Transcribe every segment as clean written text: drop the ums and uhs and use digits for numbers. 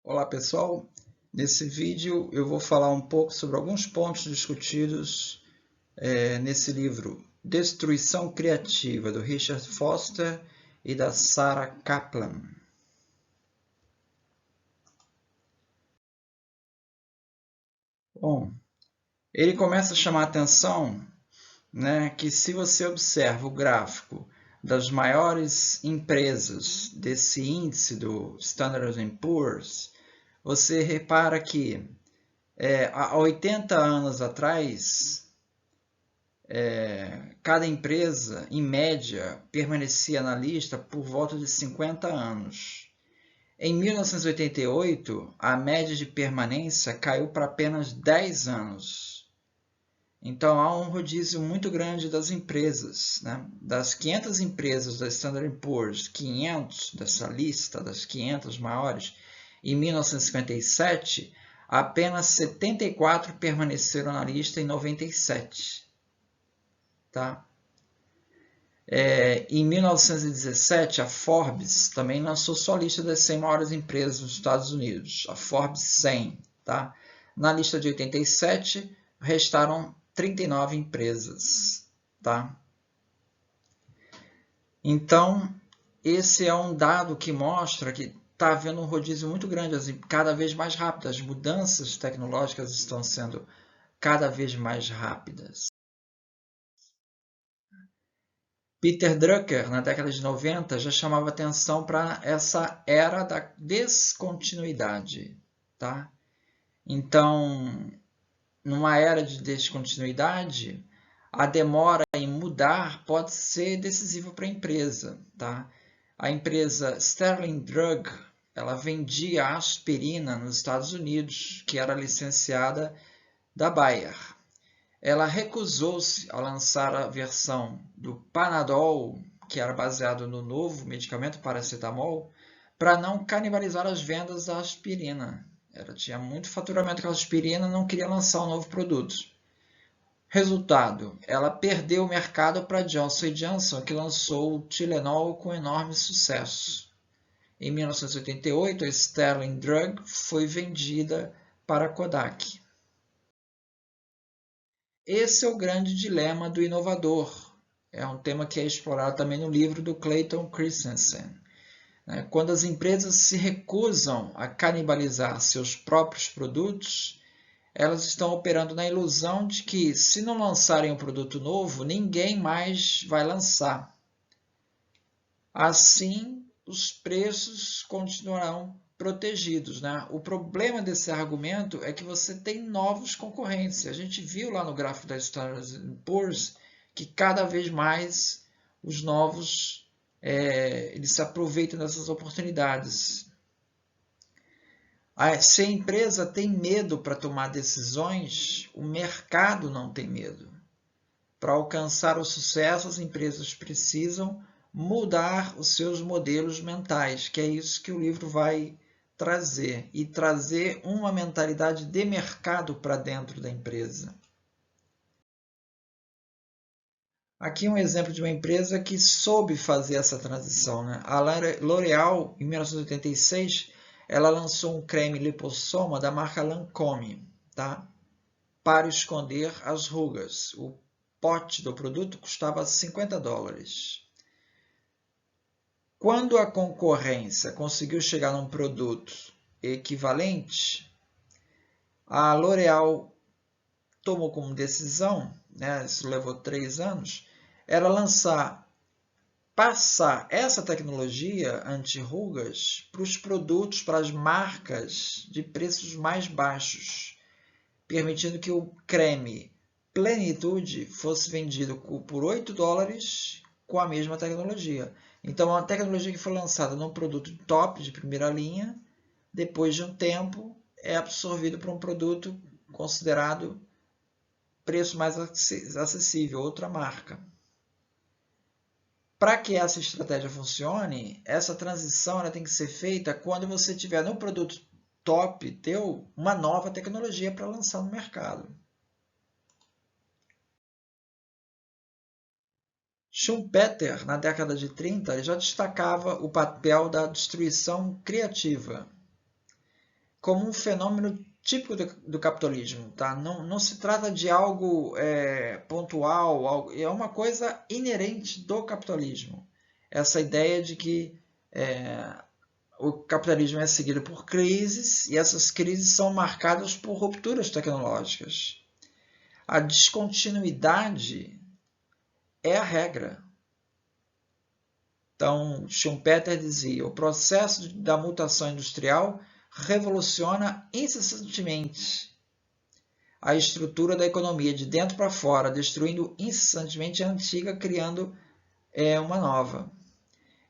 Olá pessoal, nesse vídeo eu vou falar um pouco sobre alguns pontos discutidos nesse livro Destruição Criativa, do Richard Foster e da Sarah Kaplan. Bom, ele começa a chamar a atenção, que se você observa o gráfico das maiores empresas desse índice do Standard & Poor's, você repara que há 80 anos atrás, cada empresa, em média, permanecia na lista por volta de 50 anos. Em 1988, a média de permanência caiu para apenas 10 anos. Então, há um rodízio muito grande das empresas. Das 500 empresas da Standard & Poor's, 500 dessa lista, das 500 maiores, em 1957, apenas 74 permaneceram na lista em 97. Tá? Em 1917, a Forbes também lançou sua lista das 100 maiores empresas dos Estados Unidos, a Forbes 100. Tá? Na lista de 87, restaram 39 empresas. Tá? Então, esse é um dado que mostra que está havendo um rodízio muito grande, cada vez mais rápido. As mudanças tecnológicas estão sendo cada vez mais rápidas. Peter Drucker, na década de 90, já chamava atenção para essa era da descontinuidade. Tá? Então, numa era de descontinuidade, a demora em mudar pode ser decisiva para a empresa. Tá? A empresa Sterling Drug, ela vendia aspirina nos Estados Unidos, que era licenciada da Bayer. Ela recusou-se a lançar a versão do Panadol, que era baseado no novo medicamento paracetamol, para não canibalizar as vendas da aspirina. Ela tinha muito faturamento com a aspirina e não queria lançar um novo produto. Resultado, ela perdeu o mercado para Johnson & Johnson, que lançou o Tylenol com enorme sucesso. Em 1988, a Sterling Drug foi vendida para a Kodak. Esse é o grande dilema do inovador. É um tema que é explorado também no livro do Clayton Christensen. Quando as empresas se recusam a canibalizar seus próprios produtos, elas estão operando na ilusão de que, se não lançarem um produto novo, ninguém mais vai lançar. Assim, os preços continuarão protegidos. O problema desse argumento é que você tem novos concorrentes. A gente viu lá no gráfico da Standard & Poor's que cada vez mais os novos eles se aproveitam dessas oportunidades. Se a empresa tem medo para tomar decisões, o mercado não tem medo. Para alcançar o sucesso, as empresas precisam mudar os seus modelos mentais, que é isso que o livro vai trazer, e trazer uma mentalidade de mercado para dentro da empresa. Aqui um exemplo de uma empresa que soube fazer essa transição. A L'Oréal, em 1986, ela lançou um creme lipossoma da marca Lancôme, tá? Para esconder as rugas. O pote do produto custava $50. Quando a concorrência conseguiu chegar num produto equivalente, a L'Oréal tomou como decisão, isso levou 3 anos, era passar essa tecnologia anti-rugas para os produtos, para as marcas de preços mais baixos, permitindo que o creme Plenitude fosse vendido por $8 com a mesma tecnologia. Então, a tecnologia que foi lançada num produto top de primeira linha, depois de um tempo, é absorvido para um produto considerado preço mais acessível, outra marca. Para que essa estratégia funcione, essa transição tem que ser feita quando você tiver no produto top teu uma nova tecnologia para lançar no mercado. Schumpeter, na década de 30, já destacava o papel da destruição criativa. como um fenômeno típico do capitalismo. Tá? Não se trata de algo pontual, é uma coisa inerente do capitalismo. Essa ideia de que o capitalismo é seguido por crises e essas crises são marcadas por rupturas tecnológicas. A descontinuidade é a regra. Então, Schumpeter dizia: o processo da mutação industrial revoluciona incessantemente a estrutura da economia de dentro para fora, destruindo incessantemente a antiga, criando uma nova.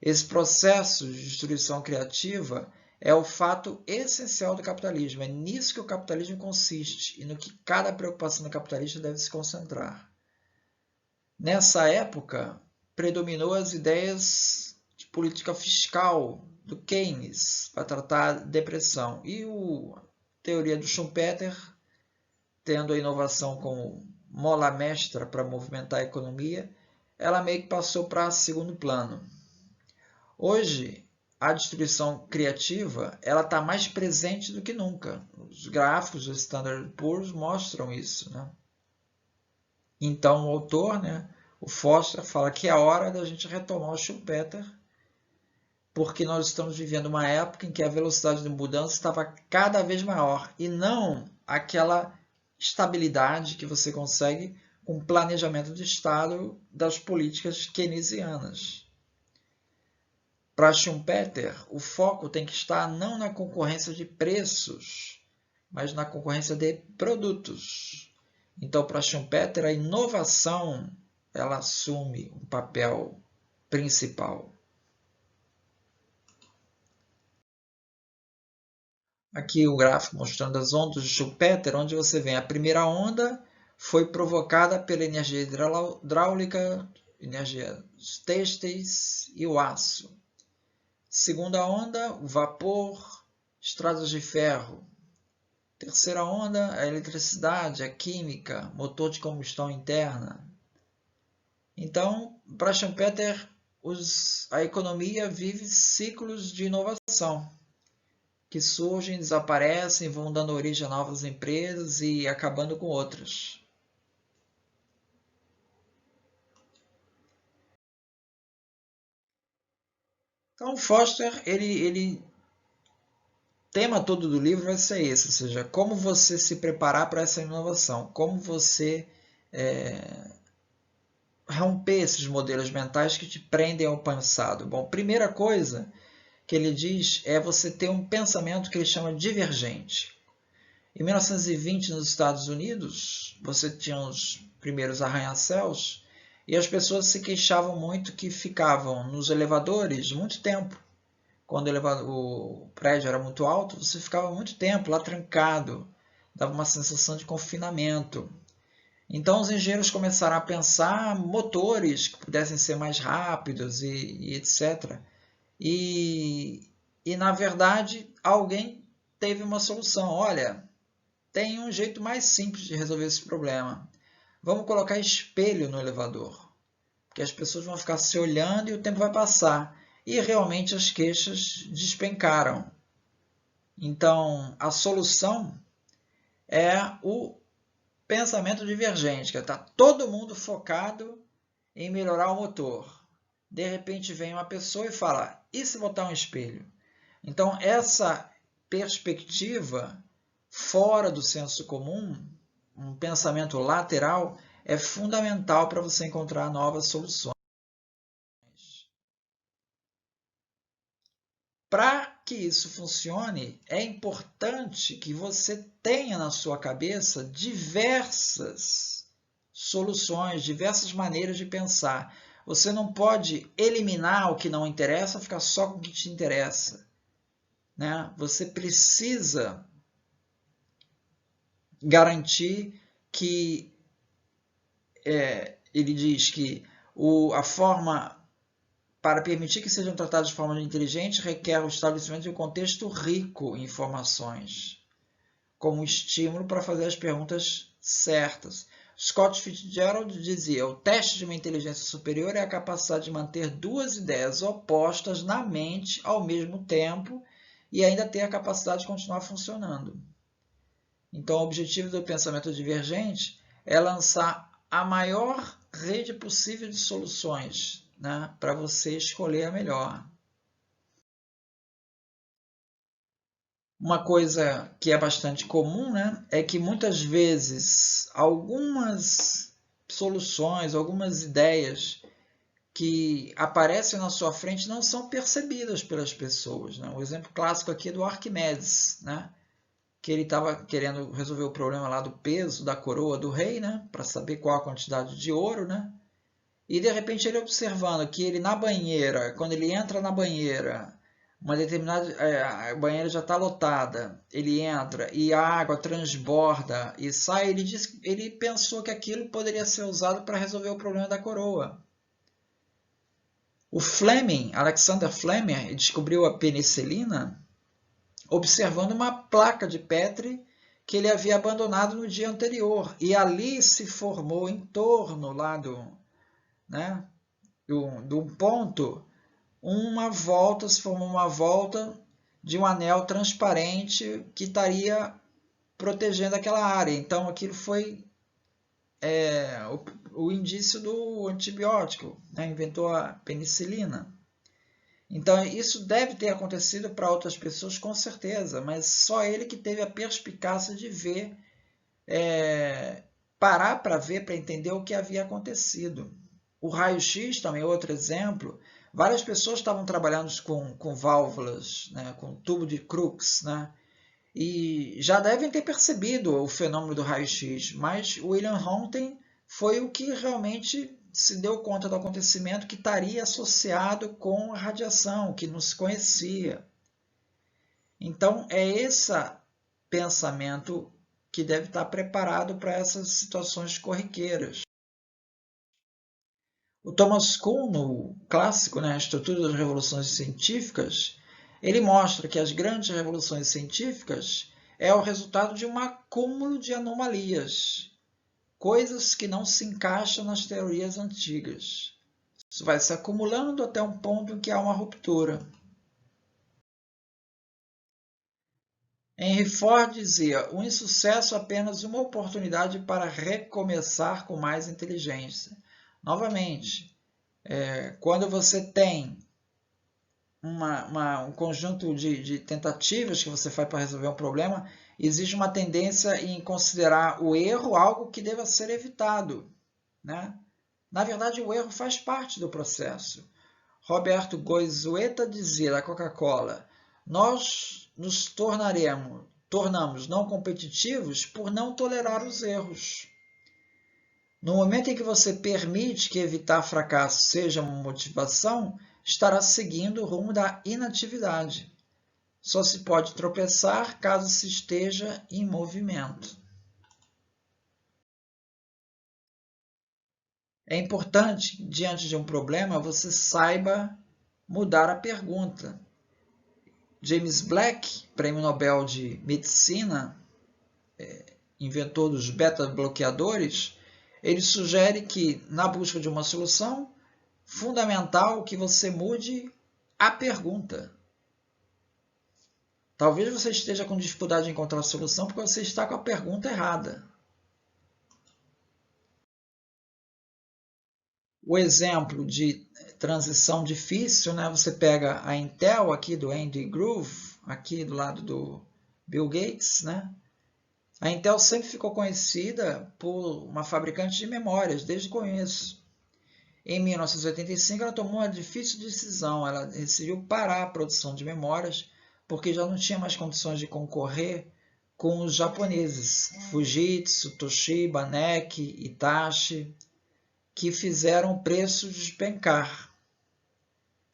Esse processo de destruição criativa é o fato essencial do capitalismo. É nisso que o capitalismo consiste e no que cada preocupação do capitalista deve se concentrar. Nessa época, predominou as ideias de política fiscal do Keynes para tratar a depressão e a teoria do Schumpeter, tendo a inovação como mola mestra para movimentar a economia, ela meio que passou para segundo plano. Hoje, a destruição criativa ela está mais presente do que nunca. Os gráficos do Standard & Poor's mostram isso. Né? Então, o autor, o Foster, fala que é a hora da gente retomar o Schumpeter, porque nós estamos vivendo uma época em que a velocidade de mudança estava cada vez maior, e não aquela estabilidade que você consegue com o planejamento de Estado das políticas keynesianas. Para Schumpeter, o foco tem que estar não na concorrência de preços, mas na concorrência de produtos. Então, para Schumpeter, a inovação ela assume um papel principal. Aqui o gráfico mostrando as ondas de Schumpeter, onde você vê a primeira onda foi provocada pela energia hidráulica, energia dos têxteis e o aço. Segunda onda, o vapor, estradas de ferro. Terceira onda, a eletricidade, a química, motor de combustão interna. Então, para Schumpeter, a economia vive ciclos de inovação, que surgem, desaparecem, vão dando origem a novas empresas e acabando com outras. Então, Foster, ele tema todo do livro vai ser esse, ou seja, como você se preparar para essa inovação, como você romper esses modelos mentais que te prendem ao passado. Bom, primeira coisa que ele diz é você ter um pensamento que ele chama divergente. Em 1920, nos Estados Unidos, você tinha os primeiros arranha-céus e as pessoas se queixavam muito que ficavam nos elevadores muito tempo. Quando o prédio era muito alto, você ficava muito tempo lá trancado, dava uma sensação de confinamento. Então os engenheiros começaram a pensar motores que pudessem ser mais rápidos e etc. E na verdade, alguém teve uma solução. Olha, tem um jeito mais simples de resolver esse problema. Vamos colocar espelho no elevador, porque as pessoas vão ficar se olhando e o tempo vai passar. E realmente as queixas despencaram. Então, a solução é o pensamento divergente, que está todo mundo focado em melhorar o motor. De repente vem uma pessoa e fala, e se botar um espelho? Então, essa perspectiva fora do senso comum, um pensamento lateral, é fundamental para você encontrar novas soluções. Para que isso funcione, é importante que você tenha na sua cabeça diversas soluções, diversas maneiras de pensar. Você não pode eliminar o que não interessa, ficar só com o que te interessa. Né? Você precisa garantir que, ele diz que a forma para permitir que sejam tratados de forma inteligente, requer o estabelecimento de um contexto rico em informações, como estímulo para fazer as perguntas certas. Scott Fitzgerald dizia: o teste de uma inteligência superior é a capacidade de manter duas ideias opostas na mente ao mesmo tempo e ainda ter a capacidade de continuar funcionando. Então, o objetivo do pensamento divergente é lançar a maior rede possível de soluções, né, para você escolher a melhor. Uma coisa que é bastante comum, né, é que muitas vezes algumas soluções, algumas ideias que aparecem na sua frente não são percebidas pelas pessoas, né? Um exemplo clássico aqui é do Arquimedes, né, que ele estava querendo resolver o problema lá do peso da coroa do rei, né, para saber qual a quantidade de ouro, né? E de repente ele observando que ele na banheira, quando ele entra na banheira, uma determinada a banheira já está lotada, ele entra e a água transborda e sai, ele pensou que aquilo poderia ser usado para resolver o problema da coroa. O Fleming, Alexander Fleming, descobriu a penicilina observando uma placa de Petri que ele havia abandonado no dia anterior. E ali se formou em torno lá né, do ponto uma volta, se formou uma volta de um anel transparente que estaria protegendo aquela área. Então aquilo foi o indício do antibiótico, né? Inventou a penicilina. Então isso deve ter acontecido para outras pessoas com certeza, mas só ele que teve a perspicácia de ver, parar para ver, para entender o que havia acontecido. O raio-x também é outro exemplo. Várias pessoas estavam trabalhando com válvulas, né, com tubo de Crookes, né, e já devem ter percebido o fenômeno do raio-x, mas William Röntgen foi o que realmente se deu conta do acontecimento que estaria associado com a radiação, que não se conhecia. Então, é esse pensamento que deve estar preparado para essas situações corriqueiras. O Thomas Kuhn, no clássico, né, A Estrutura das Revoluções Científicas, ele mostra que as grandes revoluções científicas é o resultado de um acúmulo de anomalias, coisas que não se encaixam nas teorias antigas. Isso vai se acumulando até um ponto em que há uma ruptura. Henry Ford dizia: o insucesso é apenas uma oportunidade para recomeçar com mais inteligência. Novamente, quando você tem um conjunto de tentativas que você faz para resolver um problema, existe uma tendência em considerar o erro algo que deva ser evitado, né? Na verdade, o erro faz parte do processo. Roberto Goizueta dizia da Coca-Cola: nós nos tornamos não competitivos por não tolerar os erros. No momento em que você permite que evitar fracasso seja uma motivação, estará seguindo o rumo da inatividade. Só se pode tropeçar caso se esteja em movimento. É importante, diante de um problema, você saiba mudar a pergunta. James Black, prêmio Nobel de Medicina, inventor dos beta-bloqueadores, ele sugere que, na busca de uma solução, fundamental que você mude a pergunta. Talvez você esteja com dificuldade em encontrar a solução porque você está com a pergunta errada. O exemplo de transição difícil, né? Você pega a Intel aqui do Andy Grove, aqui do lado do Bill Gates, né? A Intel sempre ficou conhecida por uma fabricante de memórias, desde o começo. Em 1985, ela tomou uma difícil decisão. Ela decidiu parar a produção de memórias porque já não tinha mais condições de concorrer com os japoneses, Fujitsu, Toshiba, NEC, Hitachi, que fizeram o preço despencar.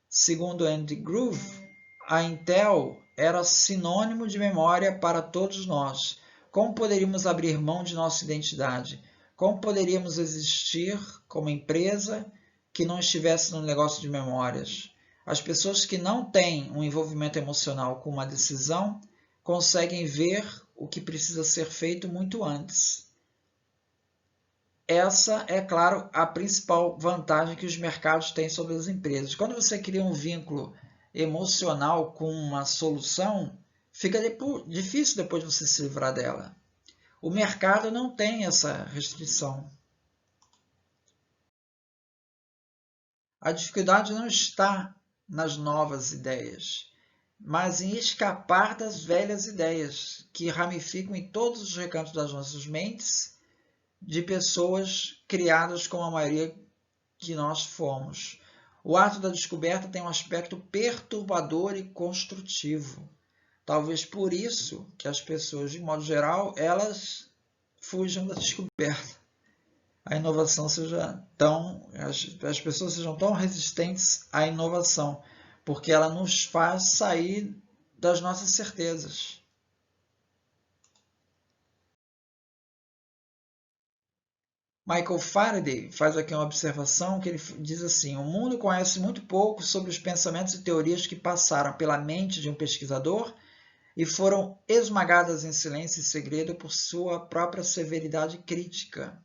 Segundo Andy Grove, a Intel era sinônimo de memória para todos nós. Como poderíamos abrir mão de nossa identidade? Como poderíamos existir como empresa que não estivesse no negócio de memórias? As pessoas que não têm um envolvimento emocional com uma decisão conseguem ver o que precisa ser feito muito antes. Essa é, claro, a principal vantagem que os mercados têm sobre as empresas. Quando você cria um vínculo emocional com uma solução, fica difícil depois de você se livrar dela. O mercado não tem essa restrição. A dificuldade não está nas novas ideias, mas em escapar das velhas ideias que ramificam em todos os recantos das nossas mentes de pessoas criadas como a maioria que nós fomos. O ato da descoberta tem um aspecto perturbador e construtivo. Talvez por isso que as pessoas, de modo geral, elas fujam da descoberta. A inovação seja tão, as pessoas sejam tão resistentes à inovação, porque ela nos faz sair das nossas certezas. Michael Faraday faz aqui uma observação que ele diz assim: o mundo conhece muito pouco sobre os pensamentos e teorias que passaram pela mente de um pesquisador e foram esmagadas em silêncio e segredo por sua própria severidade crítica,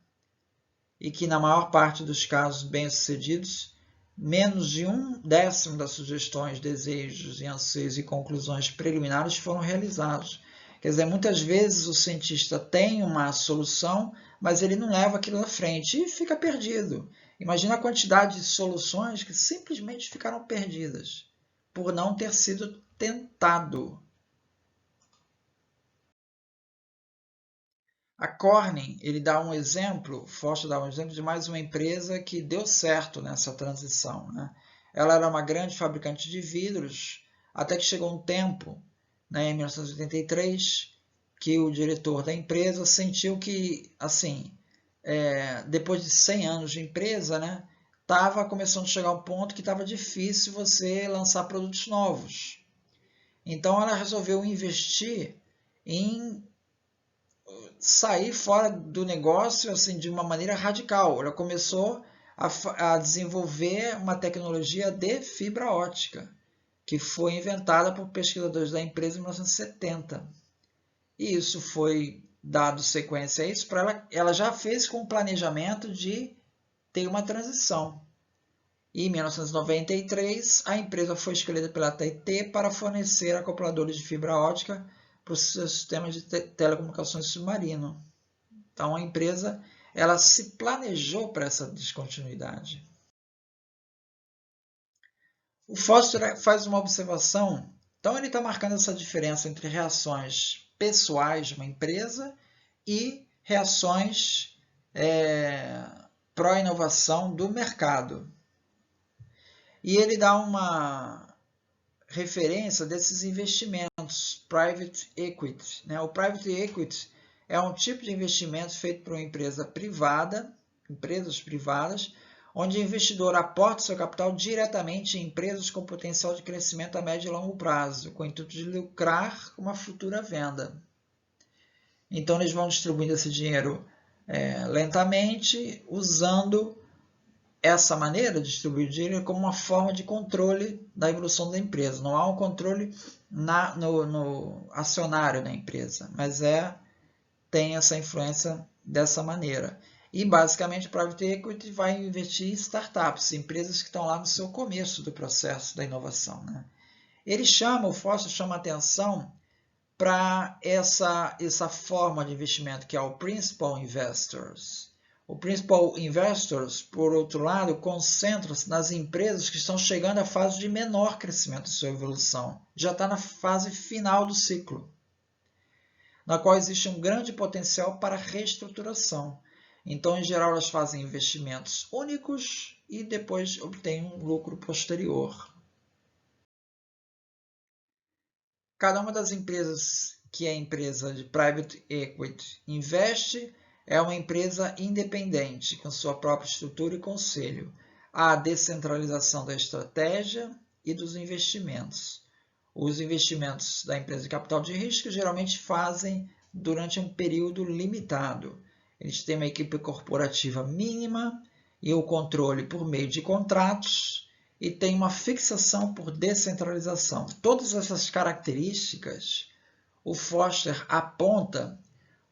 e que na maior parte dos casos bem-sucedidos, menos de 1/10 das sugestões, desejos e anseios e conclusões preliminares foram realizados. Quer dizer, muitas vezes o cientista tem uma solução, mas ele não leva aquilo à frente e fica perdido. Imagina a quantidade de soluções que simplesmente ficaram perdidas por não ter sido tentado. A Corning, ele dá um exemplo, Forster dá um exemplo de mais uma empresa que deu certo nessa transição, né? Ela era uma grande fabricante de vidros, até que chegou um tempo, né, em 1983, que o diretor da empresa sentiu que, assim, depois de 100 anos de empresa, né, estava começando a chegar um ponto que estava difícil você lançar produtos novos. Então ela resolveu investir em sair fora do negócio assim de uma maneira radical. Ela começou a desenvolver uma tecnologia de fibra ótica, que foi inventada por pesquisadores da empresa em 1970. E isso foi dado sequência a isso para ela. Ela já fez com o planejamento de ter uma transição. E em 1993, a empresa foi escolhida pela AT&T para fornecer acopladores de fibra ótica para os seus sistemas de telecomunicações submarino. Então a empresa ela se planejou para essa descontinuidade. O Foster faz uma observação, então ele está marcando essa diferença entre reações pessoais de uma empresa e reações pró-inovação do mercado. E ele dá uma referência desses investimentos, private equity, né? O private equity é um tipo de investimento feito por uma empresa privada, empresas privadas, onde o investidor aporta seu capital diretamente em empresas com potencial de crescimento a médio e longo prazo, com o intuito de lucrar com uma futura venda. Então, eles vão distribuindo esse dinheiro lentamente, usando essa maneira de distribuir dinheiro como uma forma de controle da evolução da empresa. Não há um controle no acionário da empresa, mas tem essa influência dessa maneira. E, basicamente, o Private Equity vai investir em startups, empresas que estão lá no seu começo do processo da inovação, né? O Foster chama atenção para essa forma de investimento, que é o Principal Investors. O Principal Investors, por outro lado, concentra-se nas empresas que estão chegando à fase de menor crescimento de sua evolução. Já está na fase final do ciclo, na qual existe um grande potencial para reestruturação. Então, em geral, elas fazem investimentos únicos e depois obtêm um lucro posterior. Cada uma das empresas que é empresa de Private Equity investe é uma empresa independente, com sua própria estrutura e conselho. Há a descentralização da estratégia e dos investimentos. Os investimentos da empresa de capital de risco geralmente fazem durante um período limitado. Eles têm uma equipe corporativa mínima e o controle por meio de contratos e tem uma fixação por descentralização. Todas essas características o Foster aponta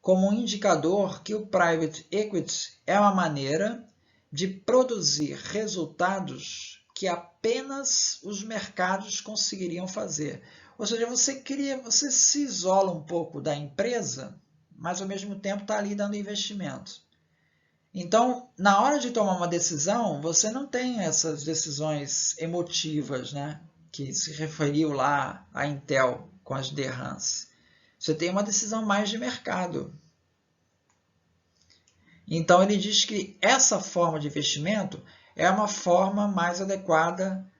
como um indicador que o Private Equity é uma maneira de produzir resultados que apenas os mercados conseguiriam fazer. Ou seja, você se isola um pouco da empresa, mas ao mesmo tempo está ali dando investimento. Então, na hora de tomar uma decisão, você não tem essas decisões emotivas, né? Que se referiu lá à Intel com as DRAMs. Você tem uma decisão mais de mercado. Então, ele diz que essa forma de investimento é uma forma mais adequada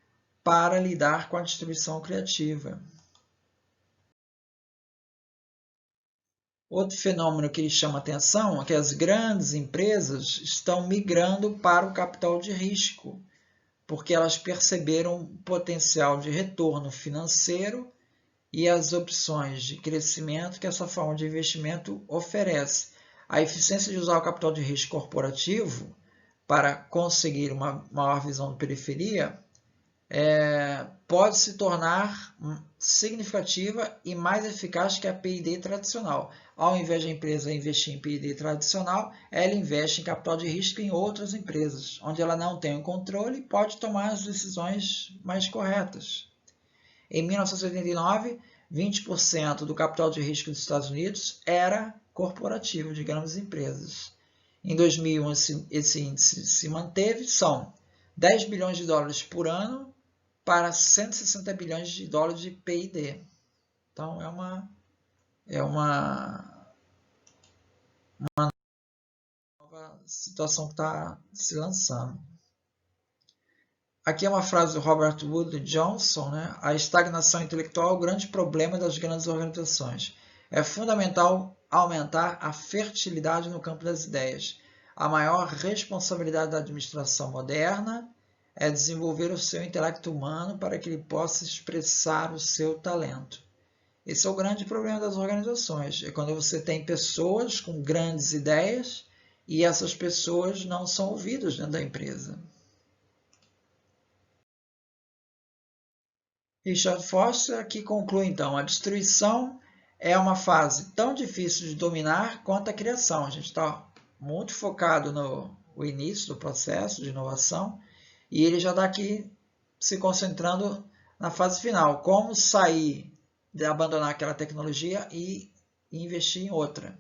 para lidar com a distribuição criativa. Outro fenômeno que ele chama atenção é que as grandes empresas estão migrando para o capital de risco, porque elas perceberam o potencial de retorno financeiro e as opções de crescimento que essa forma de investimento oferece. A eficiência de usar o capital de risco corporativo para conseguir uma maior visão de periferia pode se tornar significativa e mais eficaz que a P&D tradicional. Ao invés de a empresa investir em P&D tradicional, ela investe em capital de risco em outras empresas, onde ela não tem o controle e pode tomar as decisões mais corretas. Em 1989, 20% do capital de risco dos Estados Unidos era corporativo, de grandes empresas. Em 2001, esse índice se manteve, são 10 bilhões de dólares por ano para 160 bilhões de dólares de P&D. Então, é uma nova situação que está se lançando. Aqui é uma frase do Robert Wood Johnson, né? A estagnação intelectual é o grande problema das grandes organizações. É fundamental aumentar a fertilidade no campo das ideias. A maior responsabilidade da administração moderna é desenvolver o seu intelecto humano para que ele possa expressar o seu talento. Esse é o grande problema das organizações. É quando você tem pessoas com grandes ideias e essas pessoas não são ouvidas dentro da empresa. Richard Foster aqui conclui então, a destruição é uma fase tão difícil de dominar quanto a criação. A gente está muito focado no início do processo de inovação e ele já está aqui se concentrando na fase final, como sair de abandonar aquela tecnologia e investir em outra.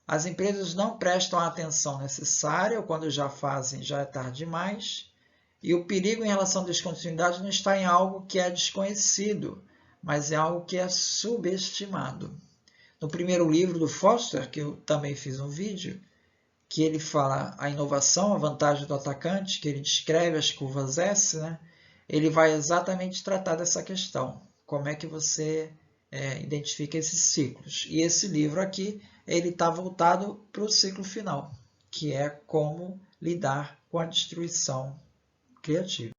As empresas não prestam a atenção necessária, ou quando já fazem, já é tarde demais. E o perigo em relação à descontinuidade não está em algo que é desconhecido, mas em algo que é subestimado. No primeiro livro do Foster, que eu também fiz um vídeo, que ele fala a inovação, a vantagem do atacante, que ele descreve as curvas S, né? Ele vai exatamente tratar dessa questão. Como é que você identifica esses ciclos? E esse livro aqui, ele está voltado para o ciclo final, que é como lidar com a destruição criativo.